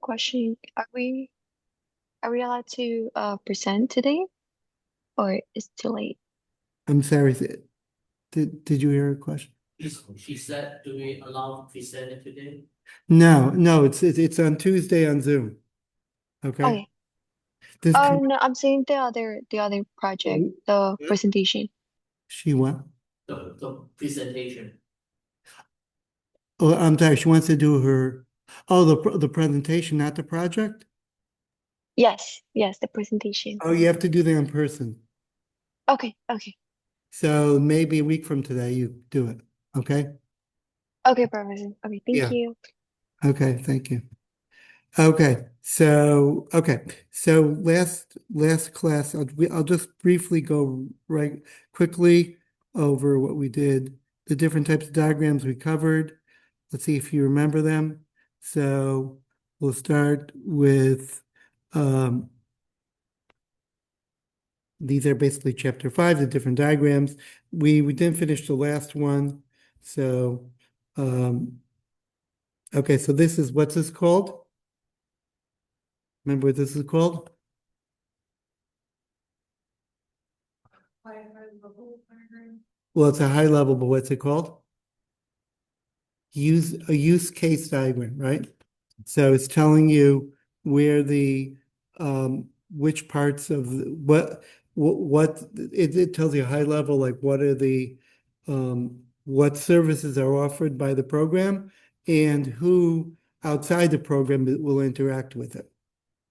question. Are we allowed to present today or it's too late? I'm sorry, did you hear a question? She said, do we allow present today? No, it's on Tuesday on Zoom. Okay? Okay. This Oh com- no, I'm saying the other project, the presentation. she what? The presentation. Oh, I'm sorry, she wants to do the presentation, not the project? Yes, the presentation. Oh, you have to do that in person. Okay. So maybe a week from today you do it. Okay? Okay, perfect. Okay, thank Yeah. you. Okay, thank you. Okay, so last class, I'll just briefly go right quickly over what we did, the different types of diagrams we covered. Let's see if you remember them. So we'll start with these are basically chapter 5, the different diagrams. We didn't finish the last one, so okay, so what's this called? Remember what this is called? Well, it's a high level, but what's it called? A use case diagram, right? So it's telling you where which parts of it tells you high level, like what services are offered by the program and who outside the program will interact with it,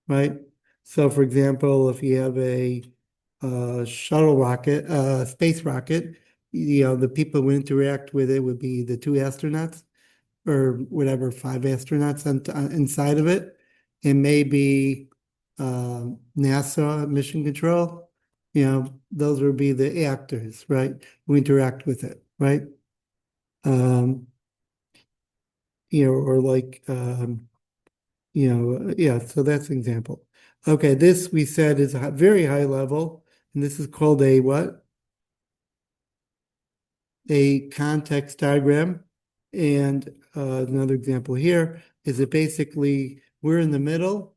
right? So for example, if you have a shuttle rocket, space rocket, the people who interact with it would be the two astronauts or whatever, five astronauts inside of it. It may be NASA mission control. Those would be the actors, right? Who interact with it, right? Um, or like, yeah, so that's an example. Okay, this we said is a very high level, and this is called a what? A context diagram. And another example here is that basically we're in the middle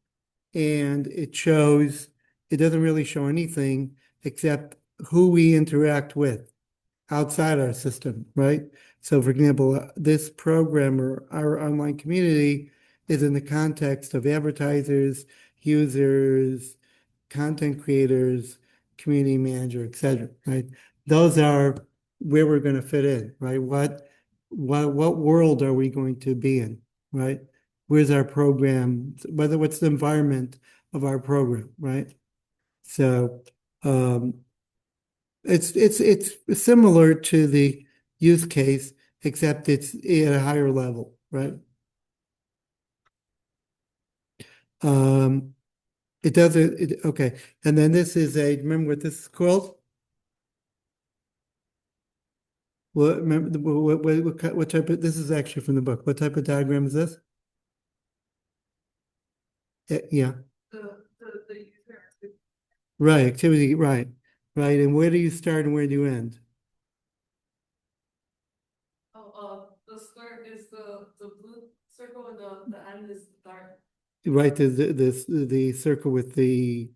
and it doesn't really show anything except who we interact with outside our system, right? So for example, this program or our online community is in the context of advertisers, users, content creators, community manager, etc., right? Those are where we're going to fit in, right? What world are we going to be in, right? Where's our program? What's the environment of our program, right? So um, it's similar to the use case, except it's at a higher level, right? Um, it doesn't, okay. And then remember what this is called? Remember, what type this is actually from the book. What type of diagram is this? Yeah, The user. right, activity, right, right. And where do you start and where do you end? The square is the blue circle and the end is dark. Right, the circle with a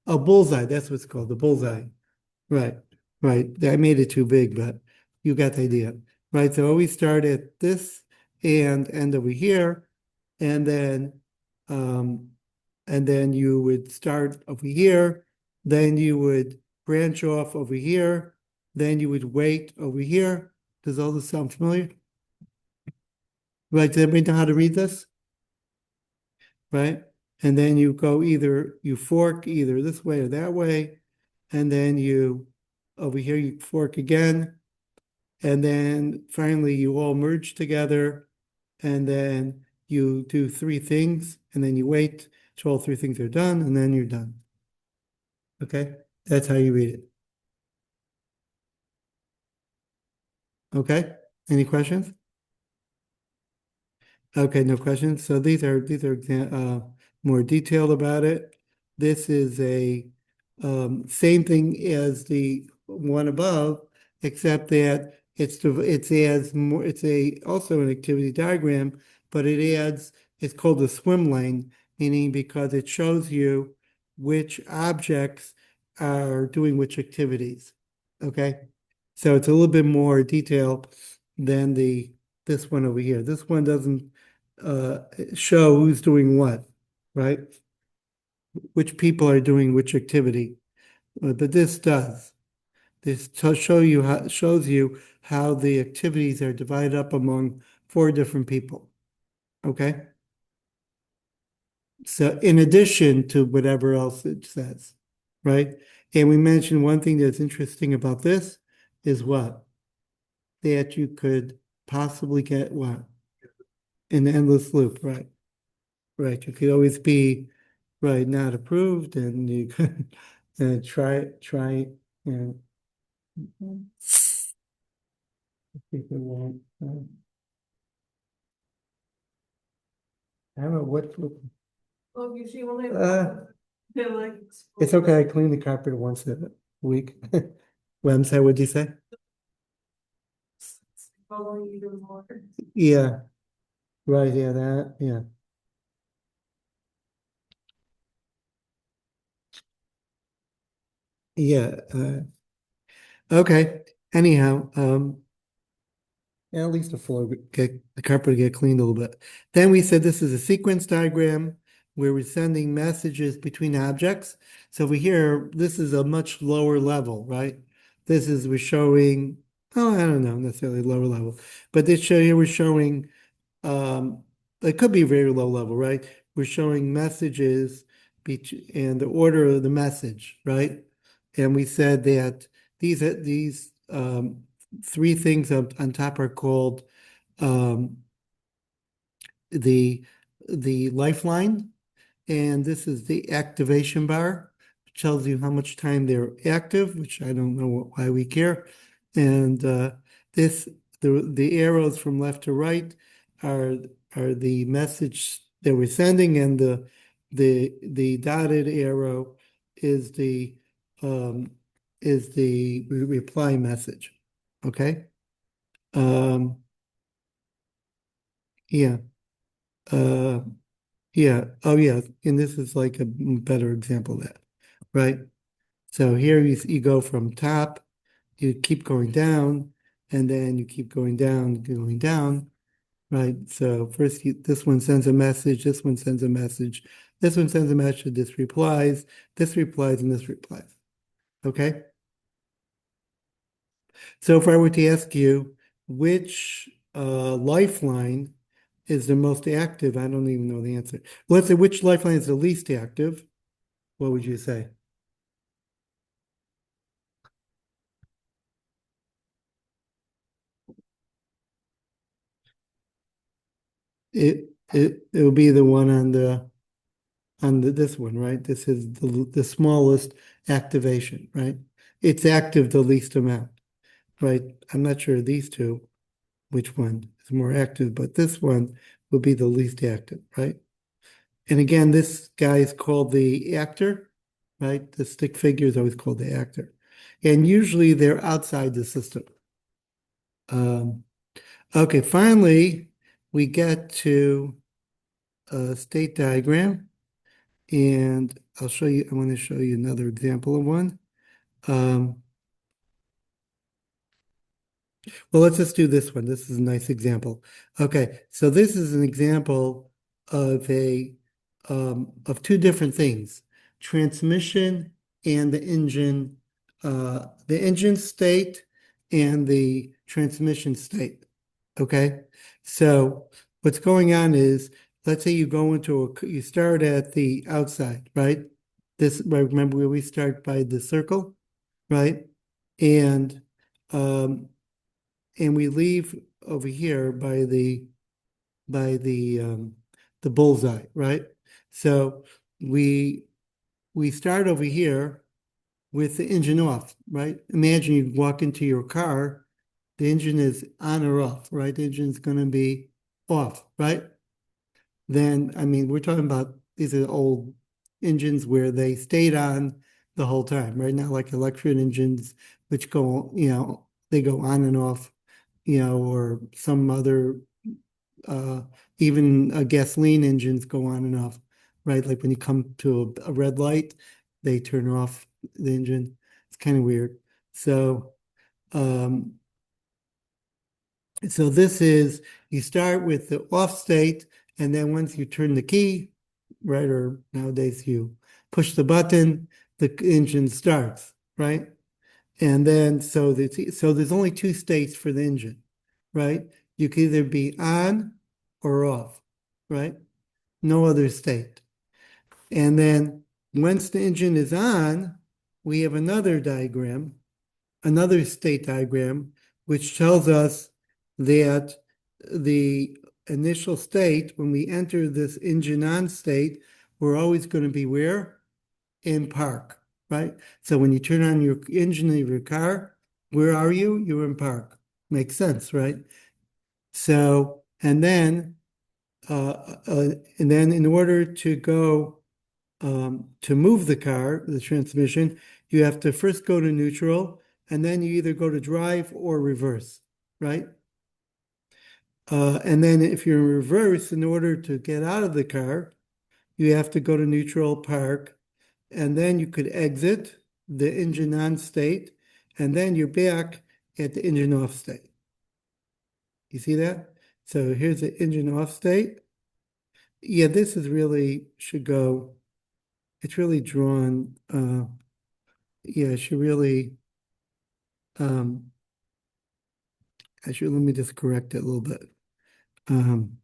bullseye, that's what's called, the bullseye. Right, right. I made it too big, but you got the idea. Right, so always start at this and end over here, and then um, you would start over here, then you would branch off over here, then you would wait over here. Does all this sound familiar? Right, does everybody know how to read this? Right? And then you fork either this way or that way, and then over here you fork again, and then finally you all merge together, and then you do three things, and then you wait till all three things are done, and then you're done. Okay? That's how you read it. Okay? Any questions? Okay, no questions. So these are more detailed about it. This is a same thing as the one above, except that it's as more it's a also an activity diagram, but it's called the swim lane, meaning because it shows you which objects are doing which activities. Okay? So it's a little bit more detail than this one over here. This one doesn't show who's doing what, right? Which people are doing which activity. But this does. This shows you how the activities are divided up among 4 different people. Okay? So in addition to whatever else it says, right? And we mentioned one thing that's interesting about this is what? That you could possibly get what? An endless loop, right? Right. You could always be right, not approved, and you could try and if it won't. I don't know what. Well, usually when they. Uh, They're like. It's okay. I clean the carpet once a week. Well, I'm sorry, what'd you say? Following even more. Yeah, right. Yeah, that. Yeah. Yeah. Okay. Anyhow, at least the carpet would get cleaned a little bit. Then we said this is a sequence diagram where we're sending messages between objects. So we hear this is a much lower level, right? We're showing, oh, I don't know, necessarily lower level, but here we're showing, um, it could be very low level, right? We're showing messages and the order of the message, right? And we said that these 3 things up on top are called um, the lifeline, and this is the activation bar, which tells you how much time they're active, which I don't know why we care. And this the arrows from left to right are the message that we're sending, and the dotted arrow is the um, reply message. Okay. Um, yeah. Uh, yeah. Oh, yeah. And this is like a better example of that, right? So here you go from top, you keep going down, and then you keep going down, right? So first, this one sends a message, this one sends a message, this one sends a message, this replies, and this replies. Okay? So if I were to ask you which lifeline is the most active, I don't even know the answer. Let's say which lifeline is the least active, what would you say? It will be the one on this one, right? This is the smallest activation, right? It's active the least amount, right? I'm not sure these two, which one is more active, but this one would be the least active, right? And again, this guy is called the actor, right? The stick figure is always called the actor. And usually they're outside the system. Um, okay, finally, we get to a state diagram. And I want to show you another example of one. Um, well, let's just do this one. This is a nice example. Okay, so this is an example of of 2 different things, transmission and the engine state and the transmission state. Okay, so what's going on is, let's say you start at the outside, right? Remember where we start by the circle, right? And um, we leave over here by the bullseye, right? So we start over here with the engine off, right? Imagine you walk into your car, the engine is on or off, right? The engine is going to be off, right? Then, I mean, we're talking about these are old engines where they stayed on the whole time, right? Not like electric engines, which go, they go on and off, or some other, even gasoline engines go on and off. right? Like when you come to a red light, they turn off the engine. It's kind of weird. So, um, so this is, you start with the off state, and then once you turn the key, right, or nowadays you push the button, the engine starts, right? And then, so there's only two states for the engine, right? You can either be on or off, right? No other state. And then once the engine is on, we have another diagram, another state diagram, which tells us that the initial state, when we enter this engine on state, we're always going to be where? In park, right? So when you turn on your engine of your car, where are you? You're in park. Makes sense, right? So, and then in order to go to move the car, the transmission, you have to first go to neutral, and then you either go to drive or reverse, right? And then if you're in reverse, in order to get out of the car, you have to go to neutral park, and then you could exit the engine on state, and then you're back at the engine off state. You see that? So here's the engine off state. Yeah, this is really should go, it's really drawn, yeah, it should really, um, let me just correct it a little bit. Um,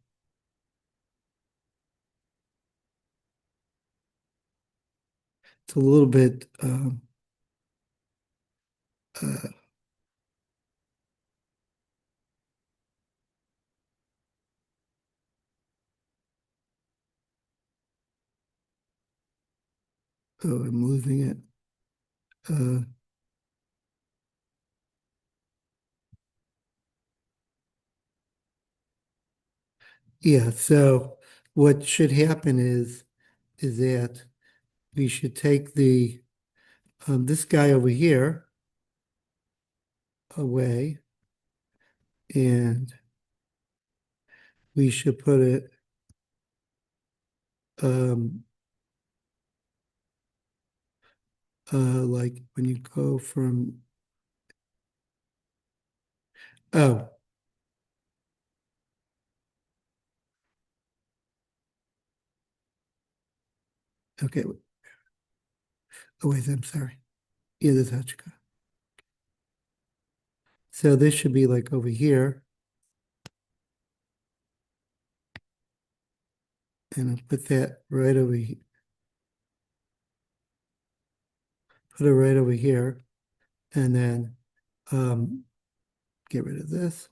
it's a little bit, uh, oh, I'm losing it. Uh, yeah, so what should happen is that we should take this guy over here away, and we should put it, um, like when you go from, oh, okay. Oh, wait, I'm sorry. Yeah, this is how it should go. So this should be like over here, and I'll put that right over here. Put it right over here, and then get rid of this.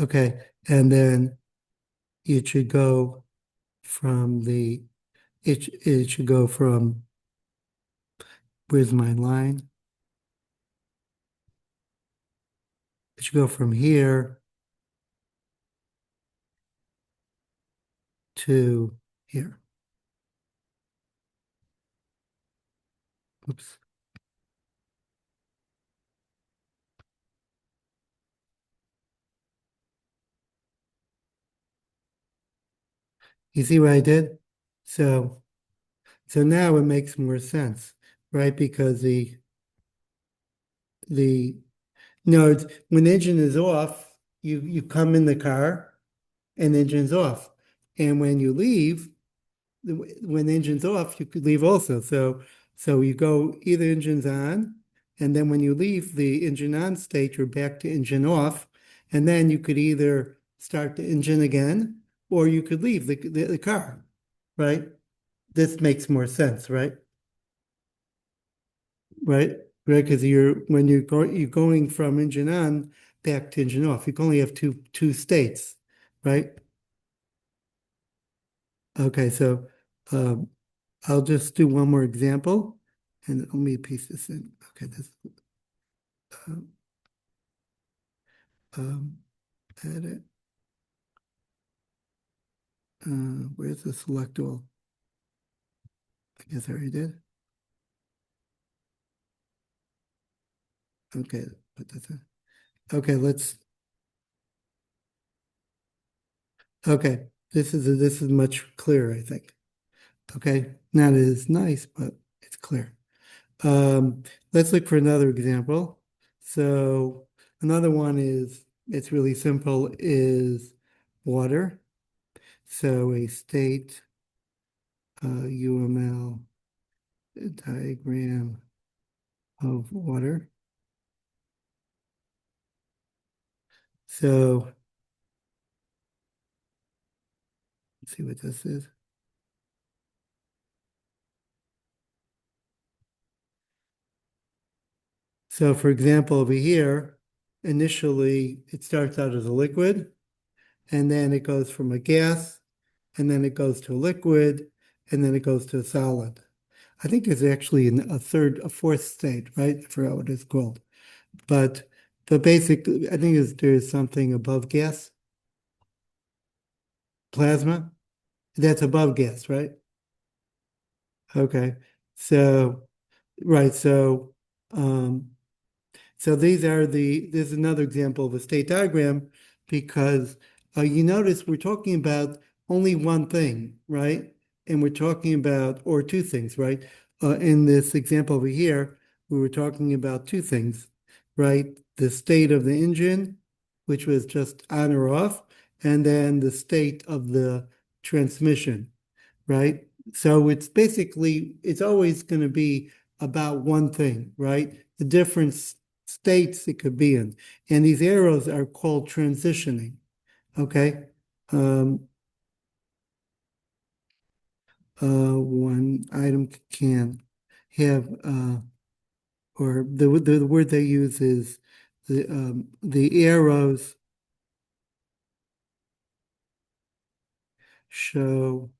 Okay, and then it should go from it should go from, where's my line? It should go from here to here. Oops. You see what I did? So, so now it makes more sense, right? Because the no, when the engine is off, you come in the car and the engine's off. And when you leave, when the engine's off, you could leave also. So you go either engine's on, and then when you leave the engine on state, you're back to engine off, and then you could either start the engine again, or you could leave the car, right? This makes more sense, right? Right? Right? Because when you're going from engine on back to engine off, you can only have two states, right? Okay, so um, I'll just do one more example, and let me piece this in. Okay, this um, um, edit. Where's the select all? I guess I already did. Okay, put this in. Okay, let's Okay, this is much clearer, I think. Okay, not as nice, but it's clear. Let's look for another example. So another one is, it's really simple, is water. So a state UML diagram of water. So let's see what this is. So for example, over here, initially it starts out as a liquid, and then it goes from a gas, and then it goes to a liquid, and then it goes to a solid. I think there's actually a fourth state, right? I forgot what it's called. But basically, I think there's something above gas, plasma. That's above gas, right? Okay. So, right. Um, so this is another example of a state diagram because you notice we're talking about only one thing, right? And we're talking about, or two things, right? In this example over here, we were talking about two things, right? The state of the engine, which was just on or off, and then the state of the transmission, right? So it's basically, it's always going to be about one thing, right? The different states it could be in. And these arrows are called transitioning, okay? One item can have, or the word they use is the arrows show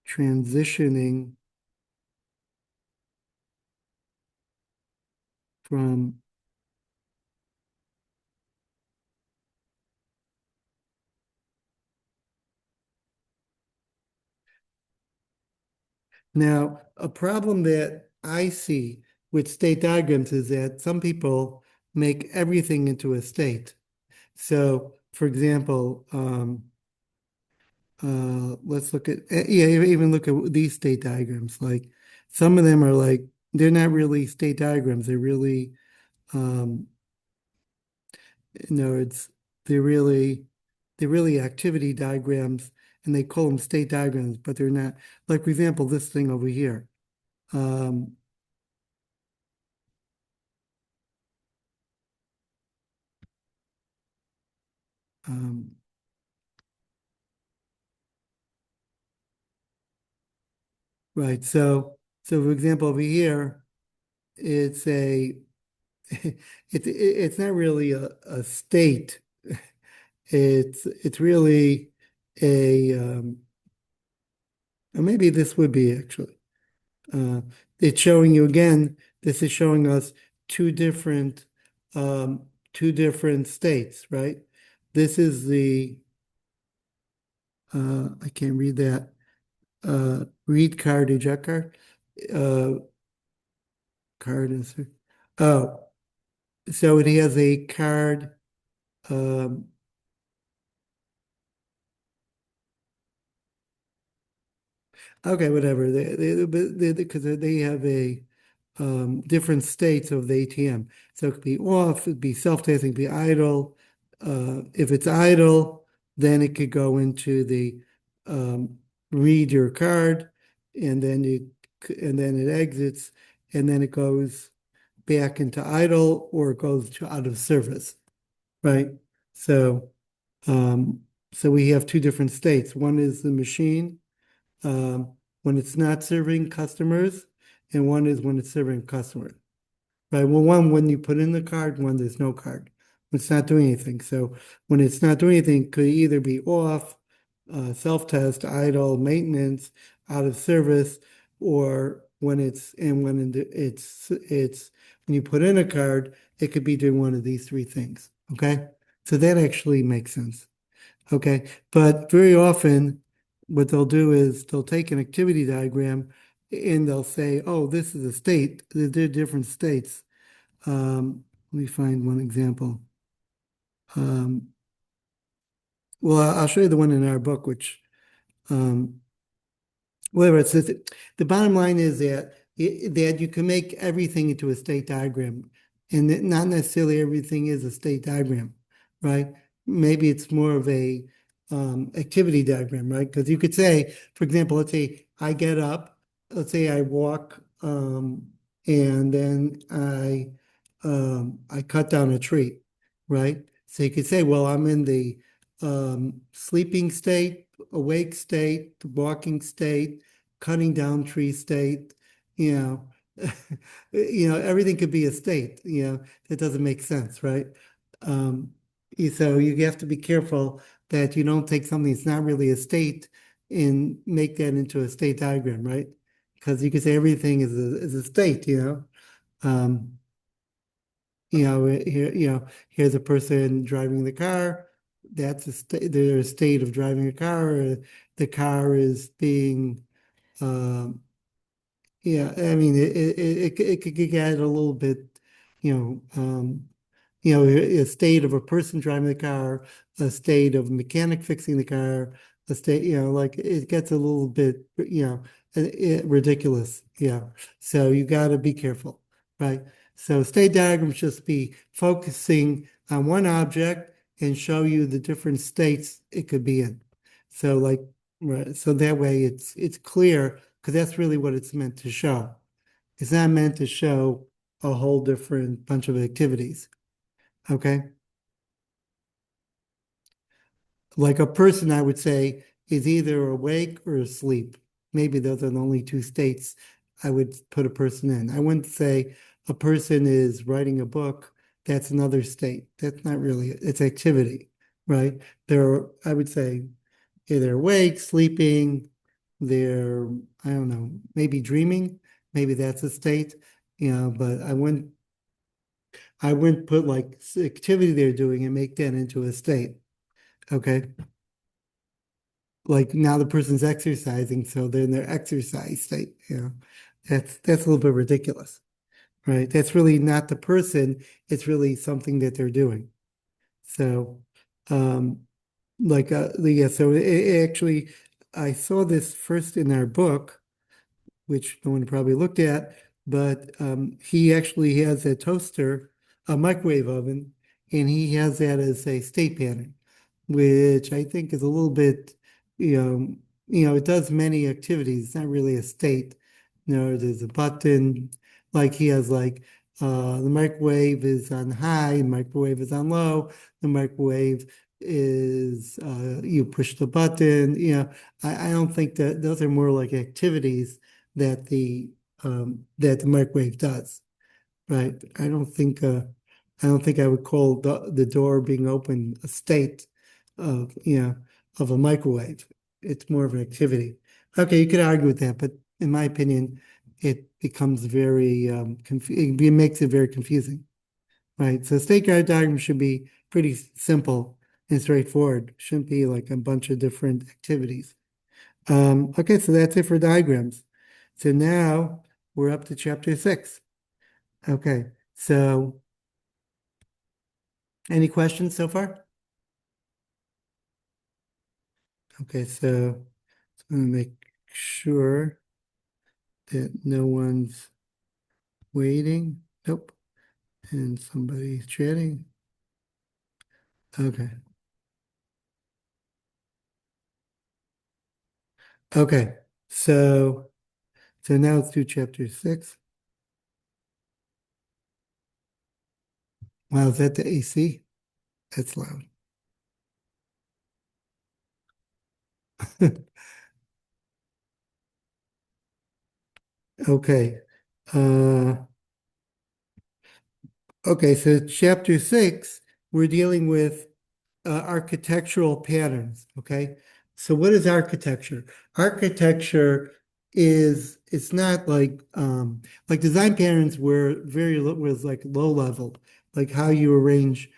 transitioning from now, a problem that I see with state diagrams is that some people make everything into a state. So, for example, let's look at, yeah, even look at these state diagrams. Like some of them are like, they're not really state diagrams. They're really, um, no, it's, they're really, they're really activity diagrams and they call them state diagrams, but they're not. Like, for example, this thing over here. Um, um, right. So for example, over here, it's a, it's not really a state. It's really or maybe this would be actually. Uh, it's showing you again, this is showing us two different, two different states, right? This is I can't read that, read card, eject card, uh, card is, oh, so it has a card, um, okay, whatever. Because they have a different states of the ATM. So it could be off, it'd be self-testing, it'd be idle. If it's idle, then it could go into the read your card, and then and then it exits, and then it goes back into idle or it goes to out of service, right? So um, so we have two different states. One is the machine when it's not serving customers, and one is when it's serving customers. Right. Well, one when you put in the card, one there's no card. It's not doing anything. So when it's not doing anything, it could either be off, self-test, idle, maintenance, out of service, or when it's when you put in a card, it could be doing one of these three things. Okay. So that actually makes sense. Okay, but very often what they'll do is they'll take an activity diagram and they'll say, oh, this is a state. They're different states. Let me find one example. Um, well, I'll show you the one in our book, which, whatever it says, the bottom line is that you can make everything into a state diagram, and that not necessarily everything is a state diagram, right? Maybe it's more of a activity diagram, right? Because you could say, for example, let's say I get up, let's say I walk, and then I cut down a tree, right? So you could say, well, I'm in the sleeping state, awake state, walking state, cutting down tree state, you know. Everything could be a state, that doesn't make sense, right? Um, so you have to be careful that you don't take something that's not really a state and make that into a state diagram, right? Because you could say everything is a state, Um, here's a person driving the car. That's a state. They're a state of driving a car. Or the car is being, um, yeah. I mean, it could get a little bit, you know, um, a state of a person driving the car, a state of a mechanic fixing the car, a state, like it gets a little bit, ridiculous. Yeah. So you got to be careful, right? So state diagrams just be focusing on one object and show you the different states it could be in. So like, right, so that way it's clear because that's really what it's meant to show. It's not meant to show a whole different bunch of activities. Okay. Like a person, I would say, is either awake or asleep. Maybe those are the only two states I would put a person in. I wouldn't say a person is writing a book. That's another state. That's not really, it's activity, right? I would say, either awake, sleeping, they're, I don't know, maybe dreaming. Maybe that's a state, but I wouldn't put like activity they're doing and make that into a state. Okay. Like now the person's exercising, so they're in their exercise state, That's a little bit ridiculous, right? That's really not the person, it's really something that they're doing. So, um, yeah, so it actually, I saw this first in our book, which no one probably looked at, but he actually has a toaster, a microwave oven, and he has that as a state pattern, which I think is a little bit, it does many activities. It's not really a state. There's a button, like he has like the microwave is on high, the microwave is on low, the microwave is you push the button, I don't think that those are more like activities that the microwave does, right? I don't think I would call the door being open a state of a microwave. It's more of an activity. Okay, you could argue with that, but in my opinion, it becomes very it makes it very confusing, right? So state diagram should be pretty simple and straightforward. Shouldn't be like a bunch of different activities. Okay, so that's it for diagrams. So now we're up to chapter 6. Okay, so any questions so far? Okay, so I'm gonna make sure that no one's waiting. Nope. And somebody's chatting. Okay. Okay, so now let's do chapter 6. Wow, is that the AC? That's loud. Okay. Uh, okay, so chapter 6, we're dealing with architectural patterns. Okay. So what is architecture? Architecture it's not like design patterns were was like low level, like how you arrange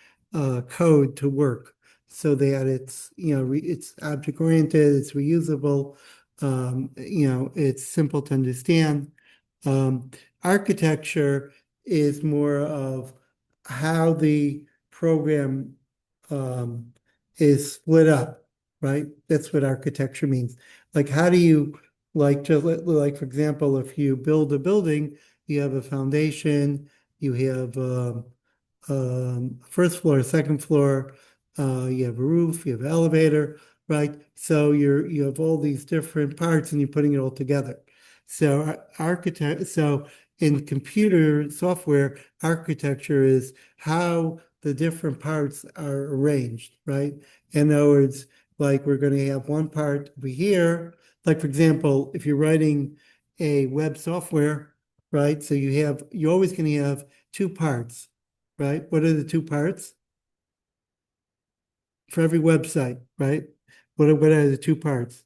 code to work so that it's, it's object oriented, it's reusable, it's simple to understand. Um, Architecture is more of how the program um, is split up, right? That's what architecture means. Like, how do you, like, just like, for example, if you build a building, you have a foundation, you have first floor, second floor, you have a roof, you have an elevator, right? So you have all these different parts and you're putting it all together. So so in computer software, architecture is how the different parts are arranged, right? In other words, like we're going to have one part over here. Like for example, if you're writing a web software, right? So you're always going to have two parts, right? What are the two parts? For every website, right? What are the two parts?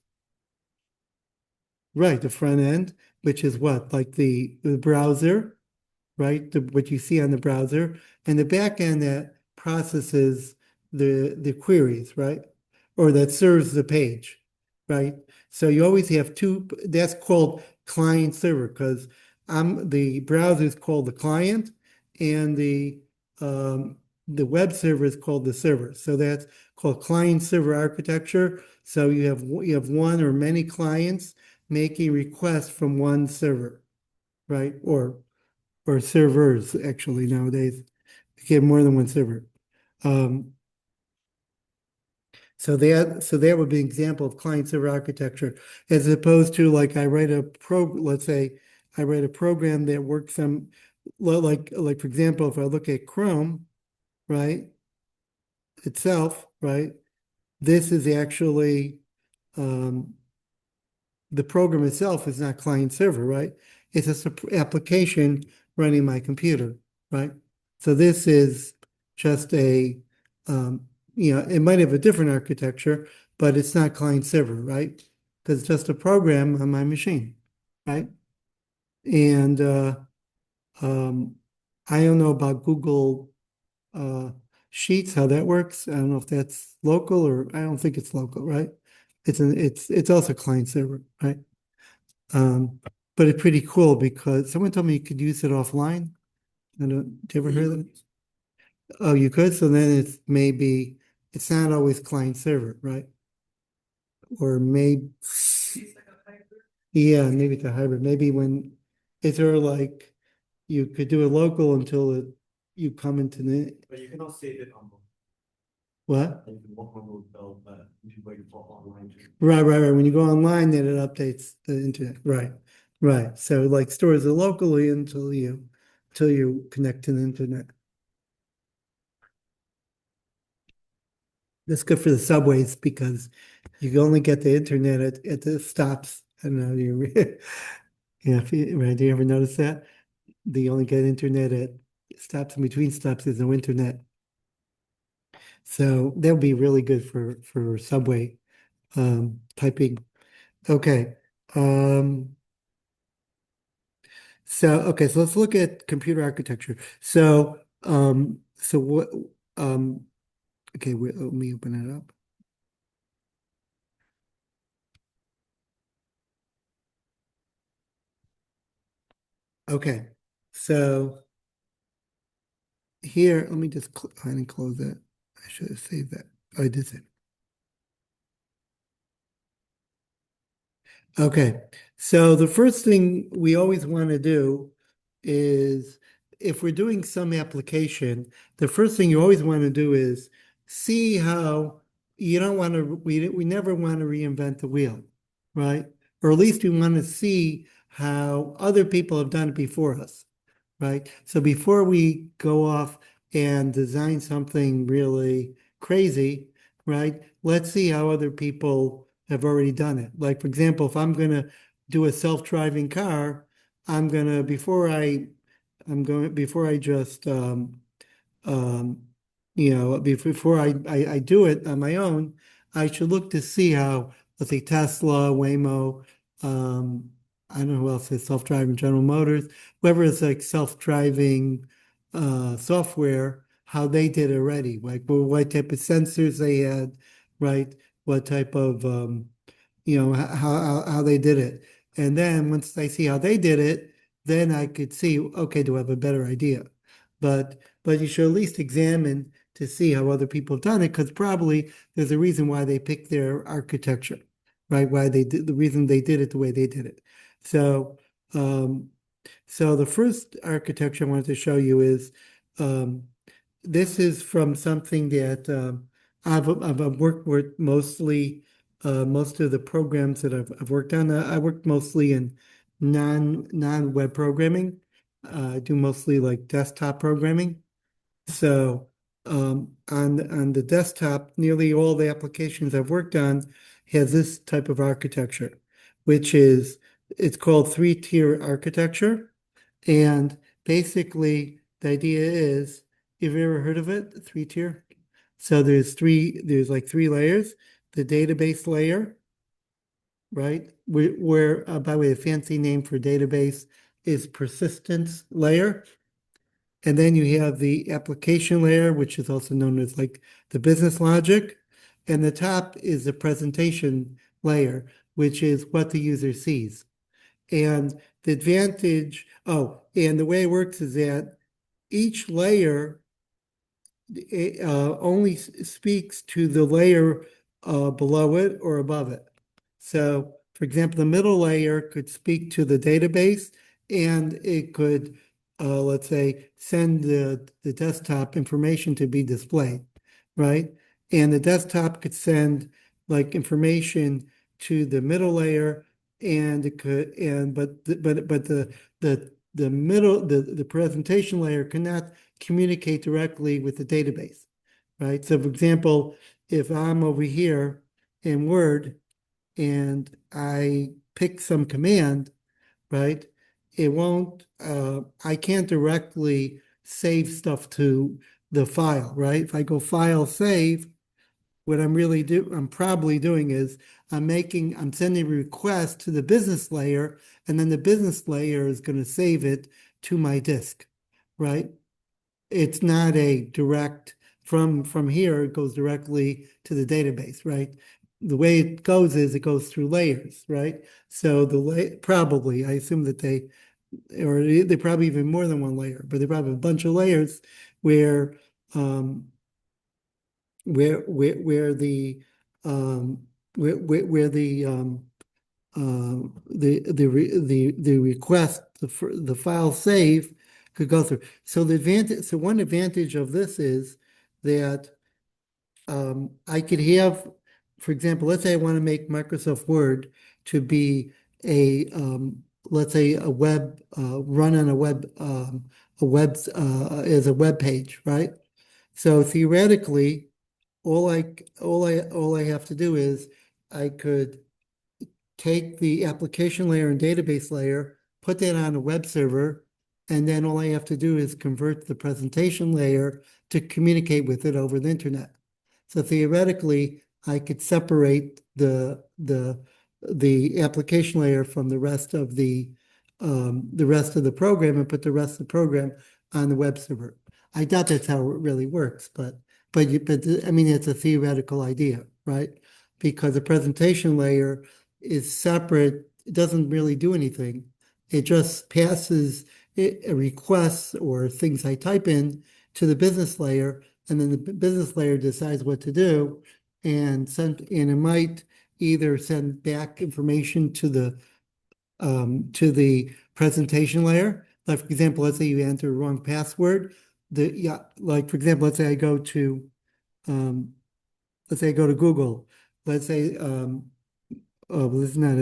Right, the front end, which is what? Like the browser, right? What you see on the browser, and the back end that processes the queries, right? Or that serves the page, right? So you always have two, that's called client server because the browser is called the client and the web server is called the server. So that's called client server architecture. So you have one or many clients making requests from one server, right? Or servers actually nowadays. You have more than one server. Um, so that would be an example of client server architecture, as opposed to like let's say I write a program that works on like for example, if I look at Chrome, right, itself, right, this is actually um, the program itself is not client server, right? It's a application running my computer, right? So this is just um, it might have a different architecture, but it's not client server, right? Because it's just a program on my machine, right? And um, I don't know about Google uh, Sheets, how that works. I don't know if that's local or I don't think it's local, right? It's also client server, right? Um, but it's pretty cool because someone told me you could use it offline. I don't, do you ever hear that? Oh, you could? So then it's not always client server, right? Or maybe, It's like a hybrid. yeah, maybe it's a hybrid. Maybe when, is there like, you could do it local until you come into the, But you cannot save it on, what? and you can work on those bill, but you should wait for online. Right. When you go online, then it updates the internet. Right. So like stores it locally until you connect to the internet. That's good for the subways because you can only get the internet at the stops. I don't know, yeah, right, do you ever notice that? You only get internet at stops, in between stops, there's no internet. So that would be really good for subway typing. Okay. Um, so let's look at computer architecture. So what okay, let me open it up. Okay, so here, let me just go ahead and close that. I should have saved that. Oh, I did save. Okay, so the first thing we always want to do is if we're doing some application, the first thing you always want to do is see how you don't want to, we never want to reinvent the wheel, right? Or at least we want to see how other people have done it before us, right? So before we go off and design something really crazy, right? Let's see how other people have already done it. Like, for example, if I'm going to do a self-driving car, I'm going to, before I just, um, before I do it on my own, I should look to see how, let's say Tesla, Waymo, I don't know who else is self-driving, General Motors, whoever is like self-driving software, how they did already, like what type of sensors they had, right? What type of how they did it. And then once I see how they did it, then I could see, okay, do I have a better idea? But you should at least examine to see how other people have done it, because probably there's a reason why they picked their architecture, right? Why they did the reason they did it the way they did it. So, so the first architecture I wanted to show you is this is from something that I've worked with mostly. Most of the programs that I've worked on, I worked mostly in non-web programming. I do mostly like desktop programming. So on the desktop, nearly all the applications I've worked on has this type of architecture, which is it's called three-tier architecture. And basically, the idea is, have you ever heard of it? Three-tier? So there's like three layers. The database layer, right? Where by the way, a fancy name for database is persistence layer. And then you have the application layer, which is also known as like the business logic. And the top is the presentation layer, which is what the user sees. And the advantage, and the way it works is that each layer only speaks to the layer below it or above it. So, for example, the middle layer could speak to the database and it could, let's say, send the desktop information to be displayed, right? And the desktop could send like information to the middle layer and it could, but the middle, the presentation layer cannot communicate directly with the database, right? So for example, if I'm over here in Word and I pick some command, right? It won't, I can't directly save stuff to the file, right? If I go File, Save, what I'm probably doing is I'm sending a request to the business layer, and then the business layer is going to save it to my disk, right? It's not a direct from here, it goes directly to the database, right? The way it goes is it goes through layers, right? So probably, I assume that they probably even more than one layer, but they probably have a bunch of layers where where the where the request the file save could go through. So one advantage of this is that I could have, for example, let's say I want to make Microsoft Word to be let's say a web run on as a web page, right? So theoretically, all I have to do is I could take the application layer and database layer, put that on a web server, and then all I have to do is convert the presentation layer to communicate with it over the internet. So theoretically, I could separate the application layer from the rest of the program and put the rest of the program on the web server. I doubt that's how it really works, but I mean it's a theoretical idea, right? Because the presentation layer is separate, it doesn't really do anything. It just passes requests or things I type in to the business layer, and then the business layer decides what to do, and it might either send back information to the presentation layer. Like for example, let's say you enter a wrong password. Like for example, let's say I go to Google. Let's say oh, well, this is not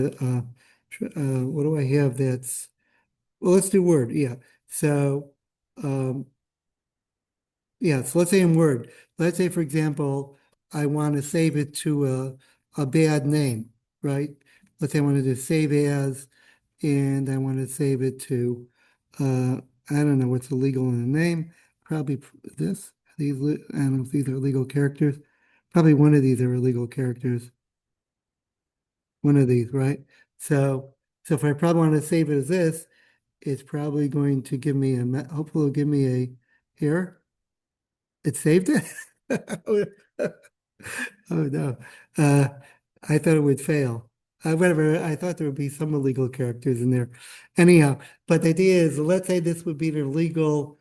what do I have that's, well, let's do Word. Yeah. So, yeah, so let's say in Word, let's say, for example, I want to save it to a bad name, right? Let's say I want to do save as, and I want to save it to, I don't know what's illegal in the name, probably this, I don't know if these are illegal characters. Probably one of these are illegal characters. One of these, right? So if I probably want to save it as this, it's probably going to give me hopefully it'll give me a error. It saved it? Oh no. I thought it would fail. Whatever, I thought there would be some illegal characters in there. Anyhow, but the idea is, let's say this would be an illegal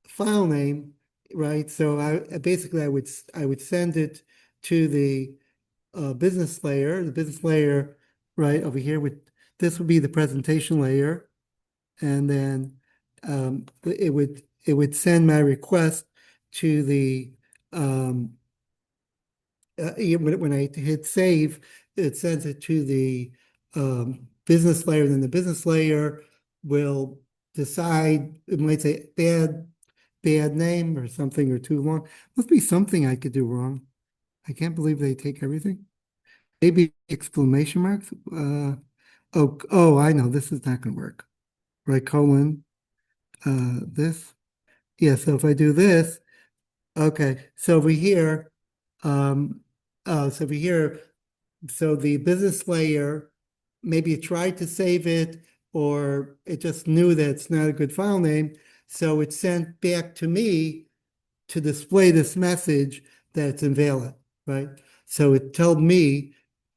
file name, right? So basically I would send it to the business layer. The business layer, right over here this would be the presentation layer, and then it would send my request to the when I hit save, it sends it to the business layer, and then the business layer will decide, it might say bad name or something or too long. Must be something I could do wrong. I can't believe they take everything. Maybe exclamation marks. Oh, I know this is not going to work. Right, colon. This. Yeah. So if I do this, okay. So over here, um, so over here, so the business layer, maybe it tried to save it, or it just knew that it's not a good file name. So it sent back to me to display this message that it's invalid, right? So it told me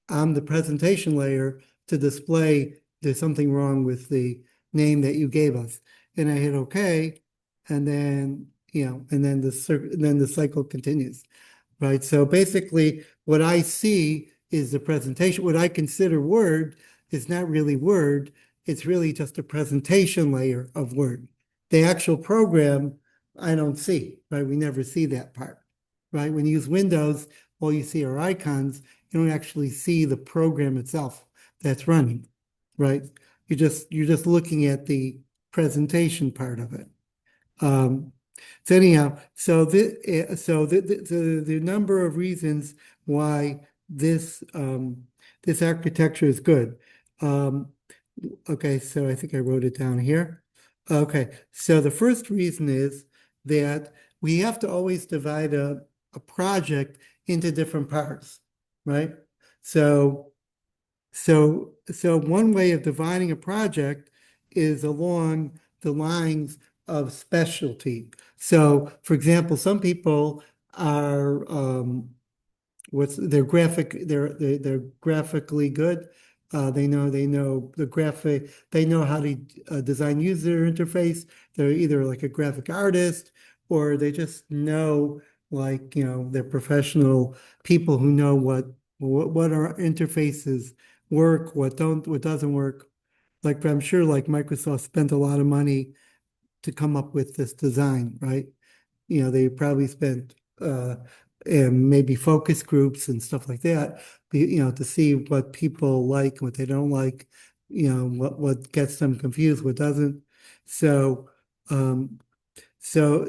on the presentation layer to display there's something wrong with the name that you gave us. And I hit OK, and then, and then the cycle continues, right? So basically, what I see is the presentation. What I consider Word is not really Word. It's really just a presentation layer of Word. The actual program, I don't see, right? We never see that part, right? When you use Windows, all you see are icons. You don't actually see the program itself that's running, right? You're just looking at the presentation part of it. So anyhow, the number of reasons why this architecture is good. Okay, so I think I wrote it down here. Okay, so the first reason is that we have to always divide a project into different parts, right? So one way of dividing a project is along the lines of specialty. So, for example, some people are they're graphically good. They know the graphic, they know how to design user interface. They're either like a graphic artist, or they just know, like, they're professional people who know what are interfaces work, what doesn't work. Like, I'm sure like Microsoft spent a lot of money to come up with this design, right? They probably spent and maybe focus groups and stuff like that, to see what people like, what they don't like, what gets them confused, what doesn't. So, um, so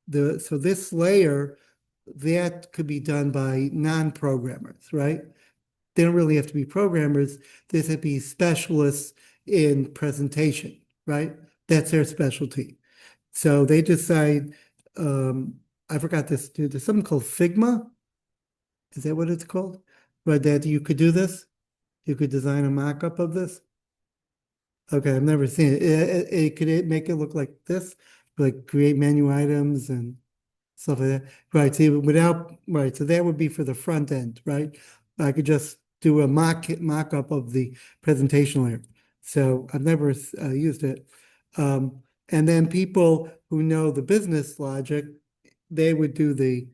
this layer, that could be done by non-programmers, right? They don't really have to be programmers. They have to be specialists in presentation, right? That's their specialty. So they decide, I forgot this, dude, there's something called Figma. Is that what it's called? Right, that you could do this? You could design a mock-up of this? Okay, I've never seen it. Could make it look like this? Like create menu items and stuff like that. Right. So right. So that would be for the front end, right? I could just do a mock-up of the presentation layer. So I've never used it. And then people who know the business logic, they would do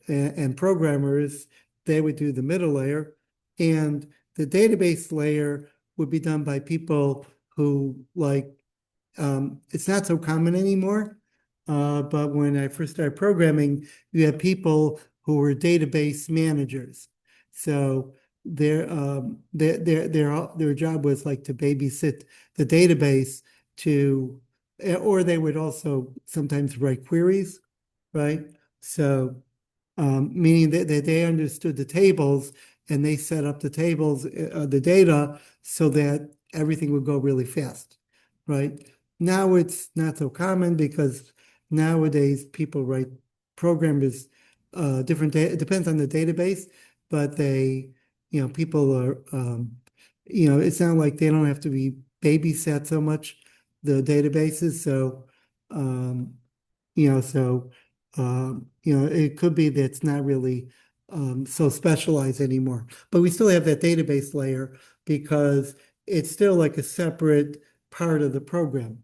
and programmers, they would do the middle layer. And the database layer would be done by people who it's not so common anymore. But when I first started programming, you had people who were database managers. So their job was like to babysit the database or they would also sometimes write queries, right? So meaning that they understood the tables and they set up the tables, the data, so that everything would go really fast, right? Now it's not so common because nowadays people write programs different. It depends on the database, but people are, it's not like they don't have to be babysat so much, the databases. So, it could be that it's not really so specialized anymore. But we still have that database layer because it's still like a separate part of the program,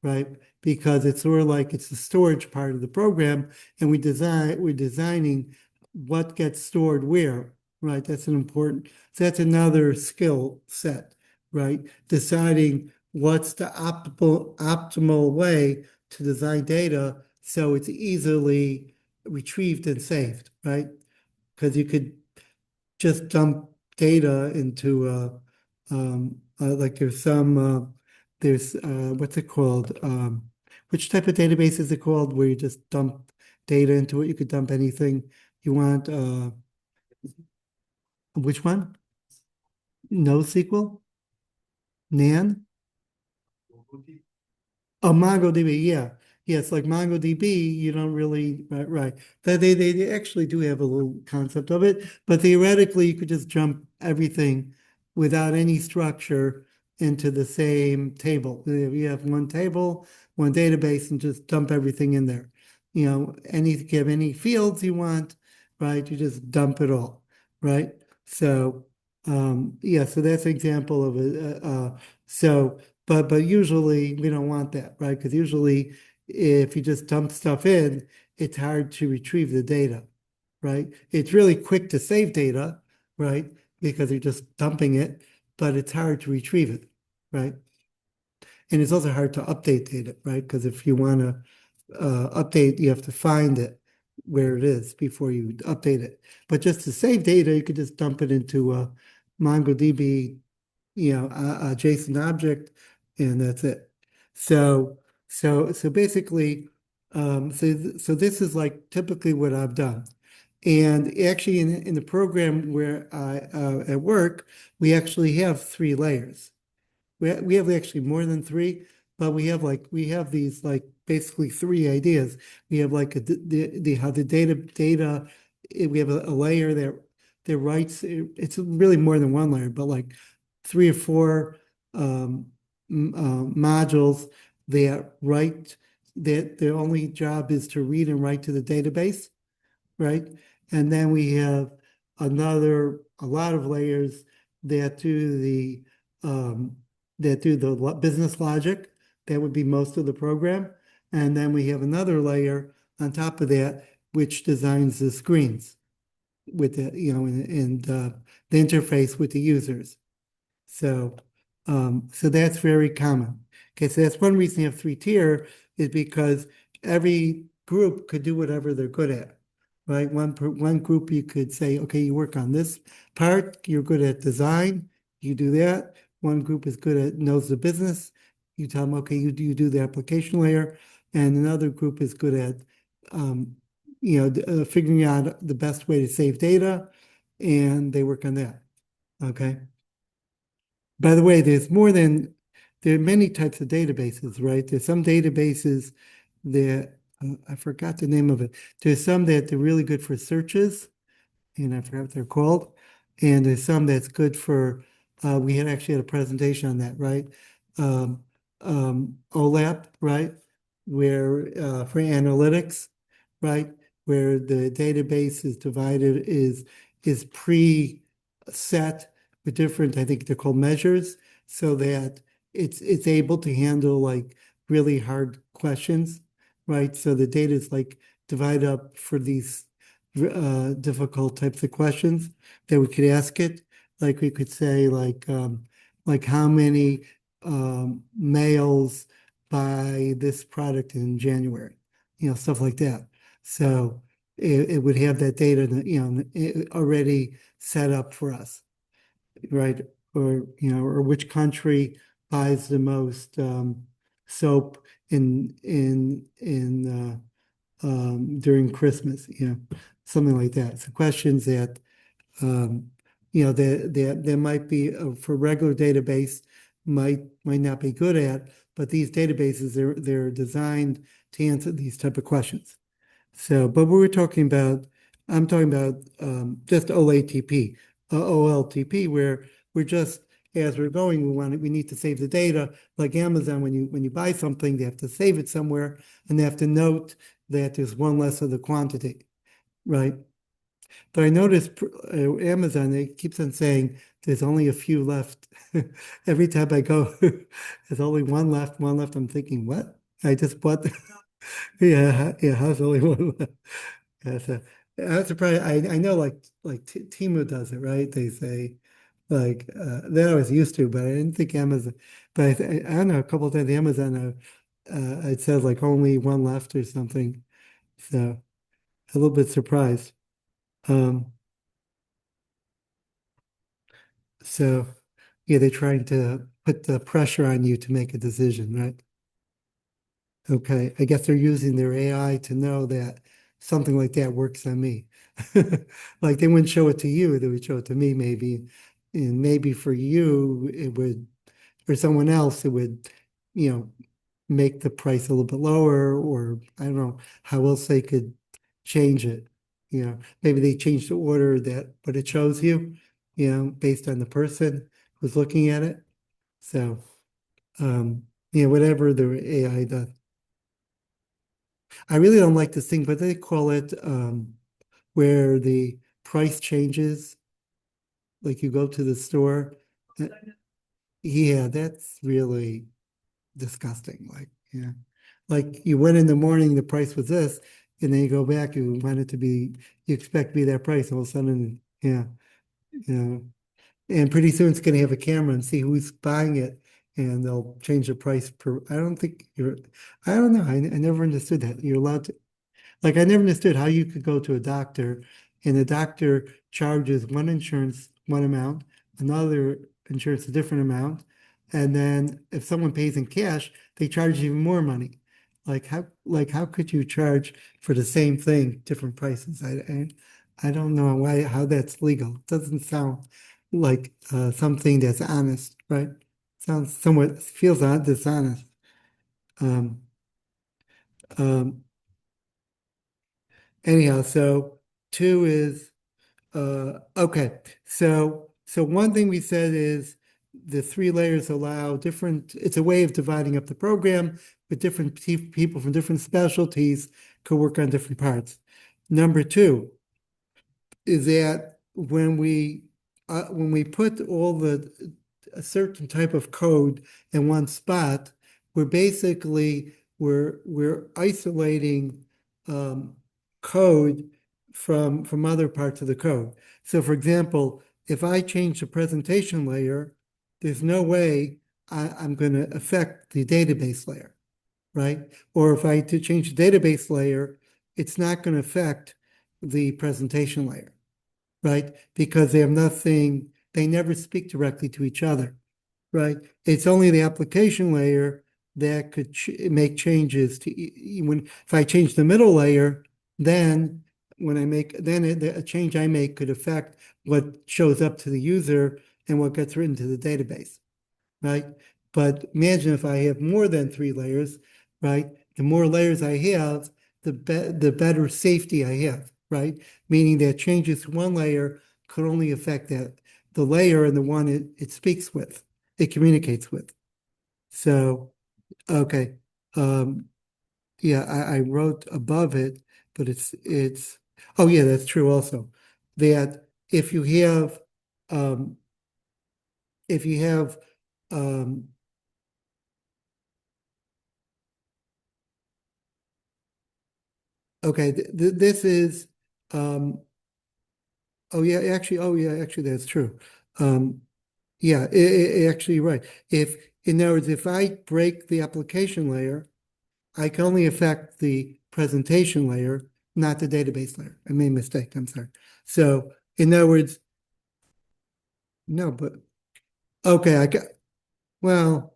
right? because it's sort of like it's the storage part of the program, and we're designing what gets stored where, right? That's an important, so that's another skill set, right? Deciding what's the optimal way to design data so it's easily retrieved and saved, right? Because you could just dump data into like there's what's it called? Which type of database is it called where you just dump data into it? You could dump anything you want. Which one? NoSQL? NaN? Oh, MongoDB, yeah. Yeah, it's like MongoDB, you don't really, right. They actually do have a little concept of it, but theoretically, you could just jump everything without any structure into the same table. You have one table, one database, and just dump everything in there. You know, give any fields you want, right? You just dump it all, right? So, yeah, so that's an example of it. So, but usually we don't want that, right? Because usually if you just dump stuff in, it's hard to retrieve the data, right? It's really quick to save data, right? Because you're just dumping it, but it's hard to retrieve it, right? And it's also hard to update data, right? Because if you want to update, you have to find it where it is before you update it. But just to save data, you could just dump it into a MongoDB, a JSON object, and that's it. So basically, so this is like typically what I've done. And actually, in the program where I at work, we actually have 3 layers. We have actually more than 3, but we have these like basically 3 ideas. We have like the how the data we have a layer that writes. It's really more than 1 layer, but like 3 or 4 modules that write, that their only job is to read and write to the database, right? And then we have a lot of layers that do the business logic. That would be most of the program. And then we have another layer on top of that, which designs the screens with the, and the interface with the users. So, so that's very common. Okay, so that's one reason you have 3-tier is because every group could do whatever they're good at, right? One group you could say, okay, you work on this part, you're good at design, you do that. One group is good at knows the business, you tell them, okay, you do the application layer, and another group is good at figuring out the best way to save data, and they work on that. Okay. By the way, there are many types of databases, right? There's some databases that, I forgot the name of it. There's some that they're really good for searches, and I forgot what they're called. And there's some that's good for, we had actually had a presentation on that, right? OLAP, right? Where, for analytics, right? Where the database is divided, is preset with different, I think they're called measures, so that it's able to handle like really hard questions, right? So the data is like divided up for these difficult types of questions that we could ask it. Like we could say like how many males buy this product in January, stuff like that. So it would have that data, already set up for us, right? Or which country buys the most soap during Christmas, something like that. So questions that that might be for regular database might not be good at, but these databases they're designed to answer these type of questions. So, but I'm talking about just OLTP, where we're just, as we're going, we need to save the data. Like Amazon, when you buy something, they have to save it somewhere, and they have to note that there's one less of the quantity, right? But I noticed Amazon, it keeps on saying there's only a few left. Every time I go, there's only one left. I'm thinking, what? I just bought the, yeah, how's the only one left? Yeah, so I'm surprised. I know like Temu does it, right? They say like that I was used to, but I didn't think Amazon. But I don't know. A couple of times Amazon, it says like only one left or something. So a little bit surprised. Um, so yeah, they're trying to put the pressure on you to make a decision, right? Okay, I guess they're using their AI to know that something like that works on me. Like they wouldn't show it to you, they would show it to me maybe. And maybe for you, it would, for someone else, it would, you know, make the price a little bit lower, or I don't know how else they could change it. You know, maybe they change the order that, but it shows you, based on the person who's looking at it. So, whatever the AI does. I really don't like this thing, but they call it where the price changes, like you go to the store. Uh, Yeah, that's really disgusting. Like, yeah. Like you went in the morning, the price was this, and then you go back, you want it to be, you expect to be that price, all of a sudden, yeah, you know. And pretty soon it's gonna have a camera and see who's buying it, and they'll change the price per, I don't think you're, I don't know. I never understood that. You're allowed to, like, I never understood how you could go to a doctor and the doctor charges one insurance one amount, another insurance a different amount. And then if someone pays in cash, they charge even more money. Like how could you charge for the same thing, different prices? I don't know how that's legal. It doesn't sound like something that's honest, right? Sounds somewhat, feels dishonest. Um, um, Anyhow, so two is okay. So one thing we said is the three layers allow different, it's a way of dividing up the program, but different people from different specialties could work on different parts. Number two is that when we put all the a certain type of code in one spot, we're isolating um, code from other parts of the code. So, for example, if I change the presentation layer, there's no way I'm going to affect the database layer, right? Or if I to change the database layer, it's not going to affect the presentation layer, right? Because they have nothing, they never speak directly to each other, right? It's only the application layer that could make changes to when if I change the middle layer, then when I make then a change I make could affect what shows up to the user and what gets written to the database, right? But imagine if I have more than three layers, right? The more layers I have, the better safety I have, right? Meaning that changes to one layer could only affect the layer and the one it speaks with, it communicates with. So, okay. Um, yeah, I wrote above it, but oh yeah, that's true also. That if you have um if you have um okay, this is um oh yeah, actually that's true. Um yeah, actually you're right. If in other words, if I break the application layer, I can only affect the presentation layer, not the database layer. I made a mistake, I'm sorry. So in other words, no, but okay, well,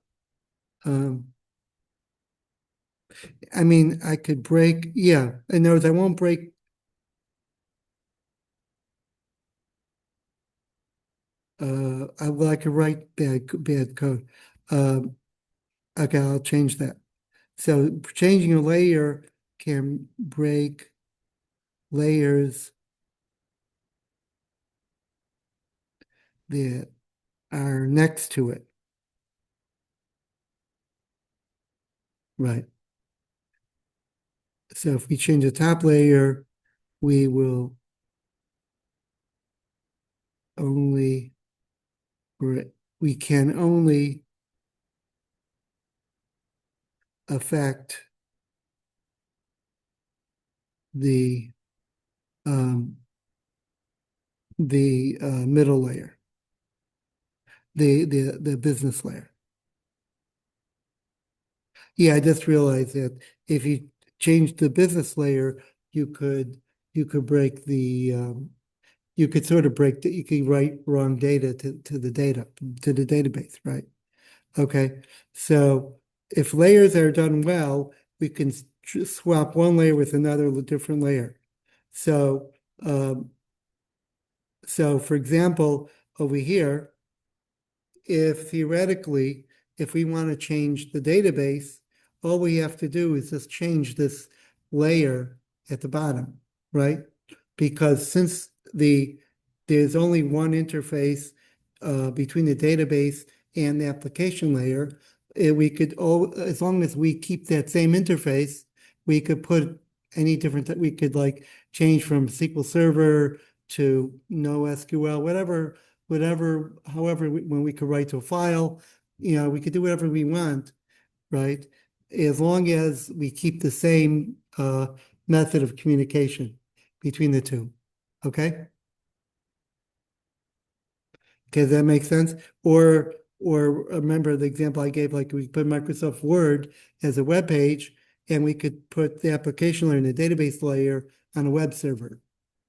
um I mean I could break, yeah. In other words, I won't break well, I could write bad code. Um okay, I'll change that. So changing a layer can break layers that are next to it. Right. So if we change the top layer, we will only, we can only affect the middle layer, the business layer. Yeah, I just realized that if you change the business layer, you could break you could sort of you could write wrong data to the database, right? Okay, so if layers are done well, we can swap one layer with another different layer. So, for example, over here, if theoretically, if we want to change the database, all we have to do is just change this layer at the bottom, right? Because since there's only one interface between the database and the application layer, we could as long as we keep that same interface, we could put any different, we could like change from SQL Server to NoSQL, however, when we could write to a file, we could do whatever we want, right? As long as we keep the same method of communication between the two. Okay? Does that make sense? Or remember the example I gave, like we put Microsoft Word as a web page, and we could put the application layer and the database layer on a web server,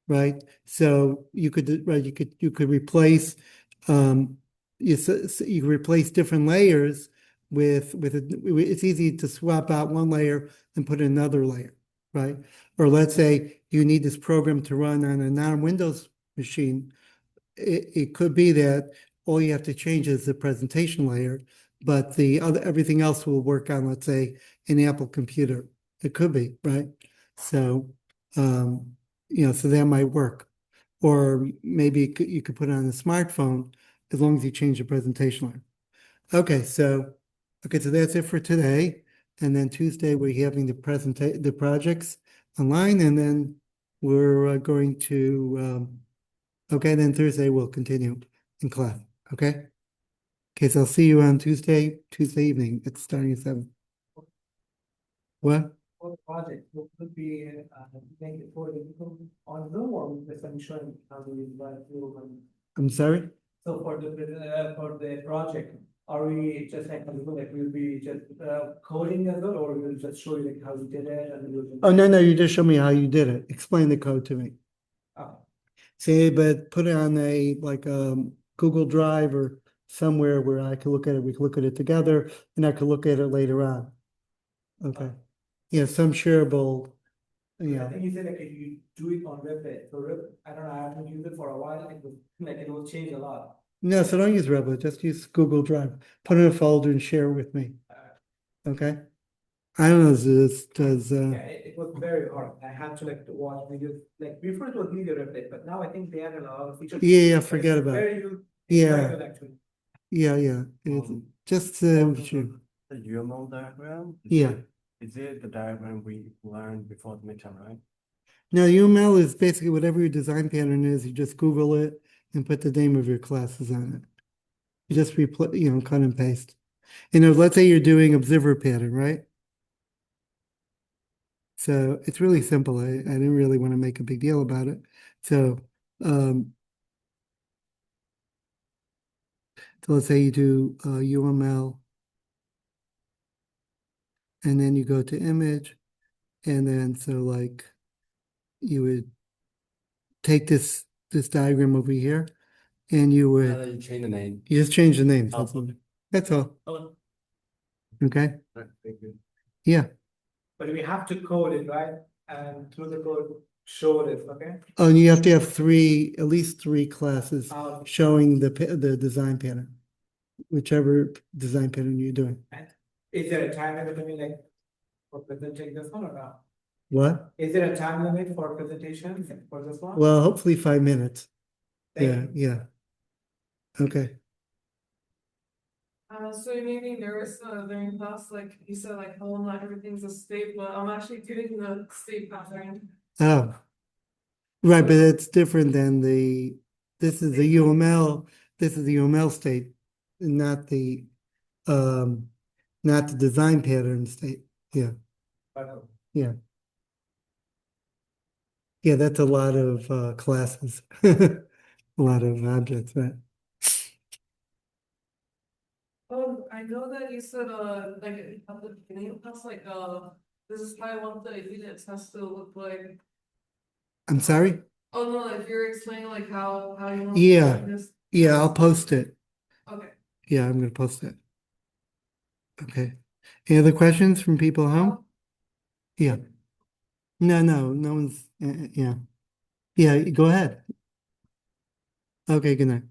right? So you could replace you could replace different layers with it's easy to swap out one layer and put in another layer, right? Or let's say you need this program to run on a non-Windows machine. It could be that all you have to change is the presentation layer, but everything else will work on, let's say, an Apple computer. It could be, right? So, so that might work. Or maybe you could put it on a smartphone as long as you change the presentation layer. Okay, so that's it for today. And then Tuesday we're having the projects online, and then we're going to then Thursday we'll continue in class. Okay. Okay, so I'll see you on Tuesday evening. It's starting at 7. What? For the project, could be make it for the on Zoom or the sunshine how do we I'm sorry? So for the project, are we just like we'll be just coding as well, or we'll just show you like how we did it and we'll Oh, no, you just show me how you did it. Explain the code to me. Oh, See, but put it on a Google Drive or somewhere where I can look at it. We can look at it together, and I can look at it later on. Okay. Yeah, some shareable. I Yeah. think you said like if you do it on Revit, so I don't know, I haven't used it for a while, it will change a lot. No, so don't use Revit. Just use Google Drive. Put it in a folder and share it with me. Okay. I don't know. Yeah, it was very hard. I had to watch videos. Like before it was video Revit, but now I think they added a lot of features. Yeah, forget about it. Very Yeah. good actually. Yeah. It's just The UML diagram? Yeah. Is it the diagram we learned before the midterm, right? Now, UML is basically whatever your design pattern is. You just Google it and put the name of your classes on it. You just cut and paste. Let's say you're doing observer pattern, right? So it's really simple. I didn't really want to make a big deal about it. So let's say you do UML, and then you go to image, and then you would take this diagram over here, and you would You change the name. you just change the name. Oh. That's all. Oh. Okay. Right, thank you. Yeah. But we have to code it, right? And through the code, show this, okay? Oh, and you have to have at least three classes Um, showing the design pattern, whichever design pattern you're doing. Is there a time limit, for presenting this one or not? What? Is there a time limit for presentation for this one? Well, hopefully 5 minutes. Thank you. Yeah. Okay. So you made me nervous during class, like you said, like, oh, not everything's a state, but I'm actually doing the state pattern. Oh. Right, but it's different than this is the UML state, not the design pattern state. Yeah, Okay. yeah. Yeah, that's a lot of classes. A lot of objects, right? I know that you said, like, at the beginning of class, like, this is how I want the unit test to look like. I'm sorry? Oh, no, like, you're explaining, like, how you want. Yeah. this Yeah, I'll test. post it. Okay. Yeah, I'm gonna post it. Okay. Any other questions from people at home? Yeah. No one's, yeah. Yeah, go ahead. Okay, good night.